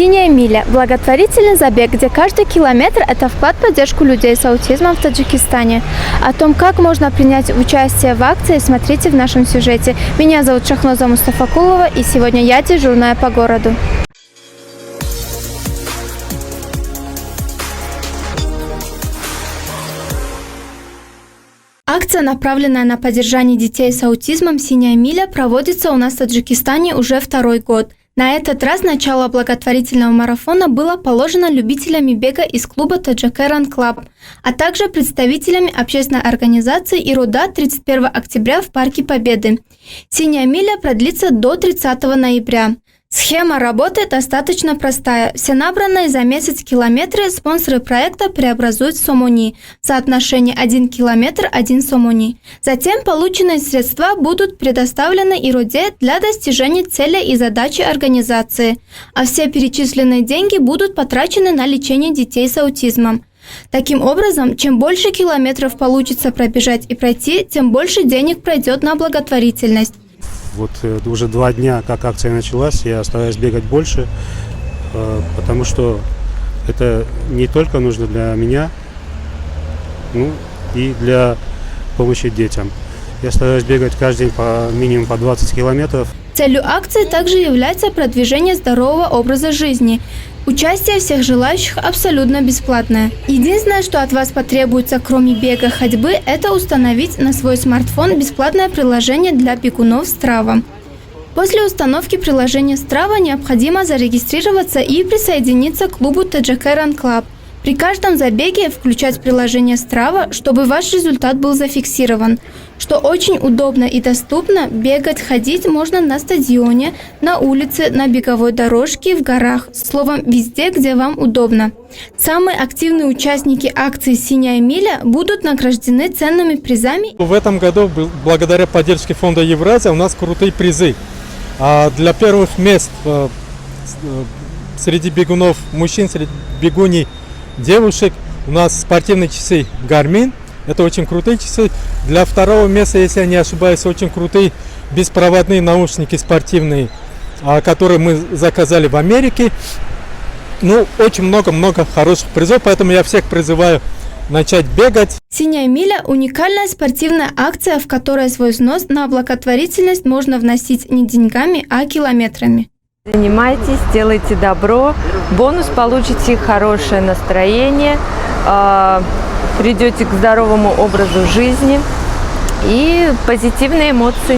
«Синяя миля» – благотворительный забег, где каждый километр – это вклад в поддержку людей с аутизмом в Таджикистане. О том, как можно принять участие в акции, смотрите в нашем сюжете. Меня зовут Шахноза Мустафакулова, и сегодня я дежурная по городу. Акция, направленная на поддержание детей с аутизмом «Синяя миля», проводится у нас в Таджикистане уже второй год. На этот раз начало благотворительного марафона было положено любителями бега из клуба Таджикер Run Club, а также представителями общественной организации «Ируда» 31 октября в Парке Победы. «Синяя миля» продлится до 30 ноября. Схема работы достаточно простая. Все набранные за месяц километры спонсоры проекта преобразуют в сомони в соотношении 1 километр 1 сомони. Затем полученные средства будут предоставлены Ируде для достижения цели и задачи организации, а все перечисленные деньги будут потрачены на лечение детей с аутизмом. Таким образом, чем больше километров получится пробежать и пройти, тем больше денег пройдет на благотворительность. Вот уже 2 дня, как акция началась, я стараюсь бегать больше, потому что это не только нужно для меня, и для помощи детям. Я стараюсь бегать каждый день минимум по 20 километров. Целью акции также является продвижение здорового образа жизни. Участие всех желающих абсолютно бесплатное. Единственное, что от вас потребуется, кроме бега, ходьбы, это установить на свой смартфон бесплатное приложение для бегунов Strava. После установки приложения Strava необходимо зарегистрироваться и присоединиться к клубу Таджикер Run Club. При каждом забеге включать приложение Strava, чтобы ваш результат был зафиксирован. Что очень удобно и доступно, бегать, ходить можно на стадионе, на улице, на беговой дорожке, в горах, словом, везде, где вам удобно. Самые активные участники акции «Синяя миля» будут награждены ценными призами. В этом году, благодаря поддержке фонда Евразия, у нас крутые призы. Для первых мест среди бегунов мужчин, среди бегуней девушек у нас спортивные часы Garmin. Это очень крутые часы. Для второго места, если я не ошибаюсь, очень крутые беспроводные наушники спортивные, которые мы заказали в Америке. Очень много хороших призов, поэтому я всех призываю начать бегать. «Синяя миля» – уникальная спортивная акция, в которой свой взнос на благотворительность можно вносить не деньгами, а километрами. Занимайтесь, делайте добро, бонус получите хорошее настроение, придете к здоровому образу жизни и позитивные эмоции.